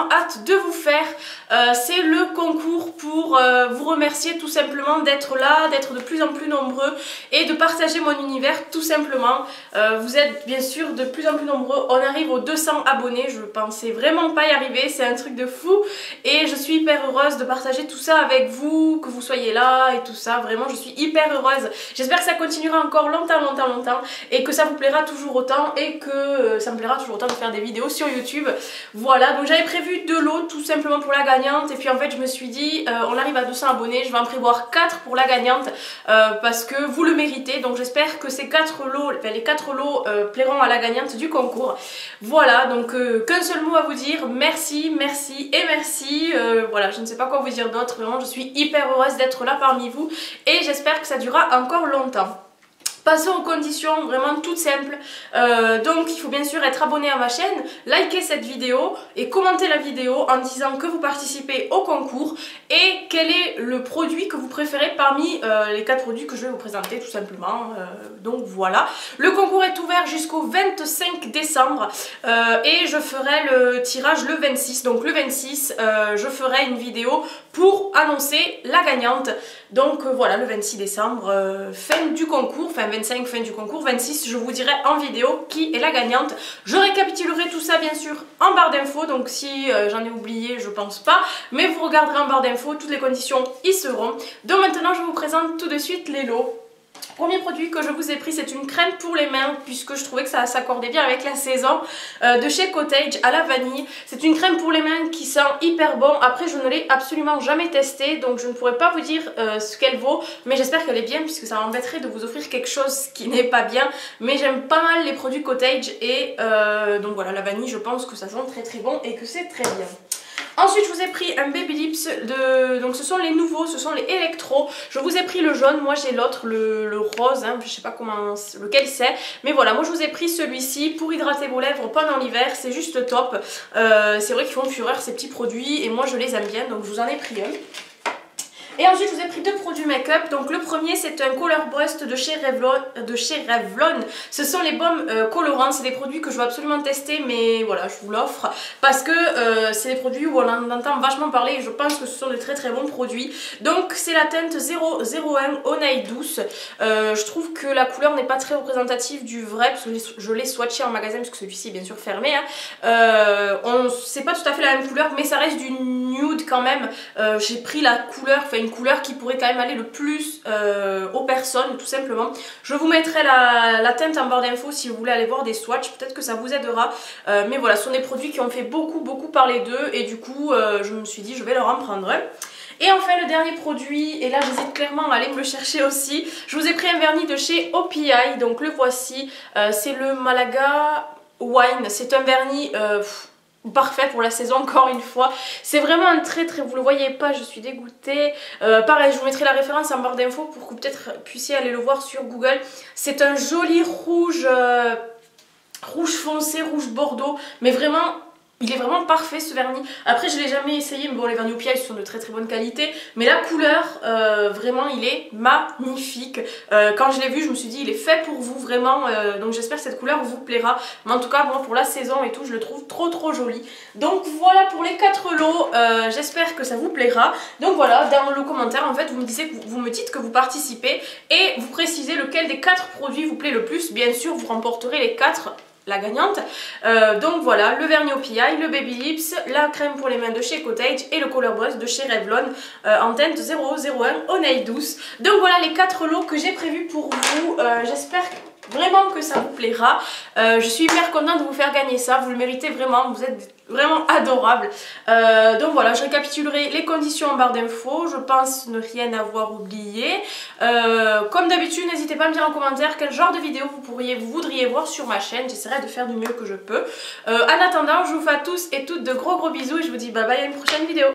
vraiment hâte de vous faire. C'est le concours pour vous remercier tout simplement d'être là, d'être de plus en plus nombreux et de partager mon univers tout simplement. Vous êtes bien sûr de plus en plus nombreux, on arrive aux 200 abonnés, je pensais vraiment pas y arriver, c'est un truc de fou et je suis hyper heureuse de partager tout ça avec vous, que vous soyez là et tout ça, vraiment je suis hyper heureuse. J'espère que ça continuera encore longtemps et que ça vous plaira toujours autant et que ça me plaira toujours autant de faire des vidéos sur YouTube. Voilà, donc j'avais prévu 2 lots tout simplement pour la gagnante et puis en fait je me suis dit on arrive à 200 abonnés, je vais en prévoir 4 pour la gagnante parce que vous le méritez, donc j'espère que ces 4 lots, enfin, les 4 lots plairont à la gagnante du concours. Voilà, donc qu'un seul mot à vous dire, merci, merci et merci. Voilà, je ne sais pas quoi vous dire d'autre, vraiment je suis hyper heureuse d'être là parmi vous et j'espère que ça durera encore longtemps. Passons aux conditions vraiment toutes simples, donc il faut bien sûr être abonné à ma chaîne, liker cette vidéo et commenter la vidéo en disant que vous participez au concours et quel est le produit que vous préférez parmi les 4 produits que je vais vous présenter tout simplement. Donc voilà, le concours est ouvert jusqu'au 25 décembre et je ferai le tirage le 26, donc le 26 je ferai une vidéo pour annoncer la gagnante. Donc voilà, le 26 décembre, fin du concours, enfin 25 fin du concours, 26 je vous dirai en vidéo qui est la gagnante. Je récapitulerai tout ça bien sûr en barre d'infos, donc si j'en ai oublié je pense pas, mais vous regarderez en barre d'infos, toutes les conditions y seront. Donc maintenant je vous présente tout de suite les lots. Premier produit que je vous ai pris, c'est une crème pour les mains puisque je trouvais que ça s'accordait bien avec la saison, de chez Cottage à la vanille. C'est une crème pour les mains qui sent hyper bon. Après je ne l'ai absolument jamais testée donc je ne pourrais pas vous dire ce qu'elle vaut, mais j'espère qu'elle est bien puisque ça m'embêterait de vous offrir quelque chose qui n'est pas bien, mais j'aime pas mal les produits Cottage et donc voilà, la vanille je pense que ça sent très bon et que c'est très bien. Ensuite je vous ai pris un Baby Lips, donc ce sont les nouveaux, ce sont les électros. Je vous ai pris le jaune, moi j'ai l'autre, le rose, hein, je sais pas lequel c'est. Mais voilà, moi je vous ai pris celui-ci pour hydrater vos lèvres pendant l'hiver, c'est juste top. C'est vrai qu'ils font fureur ces petits produits et moi je les aime bien, donc je vous en ai pris un. Et ensuite je vous ai pris 2 produits make-up. Donc le premier c'est un Color Burst de chez Revlon. Ce sont les baumes colorants, c'est des produits que je veux absolument tester, mais voilà je vous l'offre parce que c'est des produits où on en entend vachement parler et je pense que ce sont de très bons produits. Donc c'est la teinte 001 Onaï Douce. Je trouve que la couleur n'est pas très représentative du vrai parce que je l'ai swatché en magasin parce que celui-ci est bien sûr fermé, hein. C'est pas tout à fait la même couleur mais ça reste du nude quand même. J'ai pris la couleur, enfin une couleur qui pourrait quand même aller le plus aux personnes tout simplement. Je vous mettrai la teinte en barre d'infos si vous voulez aller voir des swatchs, peut-être que ça vous aidera. Mais voilà, ce sont des produits qui ont fait beaucoup parler d'eux et du coup je me suis dit je vais leur en prendre un. Et enfin le dernier produit, et là j'hésite clairement à aller me le chercher aussi, je vous ai pris un vernis de chez OPI, donc le voici, c'est le Malaga Wine, c'est un vernis parfait pour la saison encore une fois. C'est vraiment un très vous le voyez pas, je suis dégoûtée. Pareil je vous mettrai la référence en barre d'infos pour que vous peut-être puissiez aller le voir sur Google. C'est un joli rouge, rouge foncé, rouge bordeaux, mais vraiment il est vraiment parfait ce vernis. Après je l'ai jamais essayé, mais bon les vernis OPI sont de très bonne qualité, mais la couleur vraiment il est magnifique. Quand je l'ai vu je me suis dit il est fait pour vous vraiment, donc j'espère que cette couleur vous plaira, mais en tout cas moi pour la saison et tout je le trouve trop joli. Donc voilà pour les 4 lots, j'espère que ça vous plaira. Donc voilà, dans le commentaire en fait vous me dites que vous participez et vous précisez lequel des 4 produits vous plaît le plus. Bien sûr vous remporterez les 4, la gagnante. Donc voilà, le vernis OPI, le Baby Lips, la crème pour les mains de chez Cottage et le Color Burst de chez Revlon en teinte 001 Onaï Douce. Donc voilà les 4 lots que j'ai prévus pour vous. J'espère vraiment que ça vous plaira. Je suis hyper contente de vous faire gagner ça, vous le méritez vraiment, vous êtes vraiment adorable. Donc voilà, je récapitulerai les conditions en barre d'infos, je pense ne rien avoir oublié. Comme d'habitude, n'hésitez pas à me dire en commentaire quel genre de vidéo vous voudriez voir sur ma chaîne, j'essaierai de faire du mieux que je peux. En attendant, je vous fais à tous et toutes de gros bisous et je vous dis bye bye à une prochaine vidéo.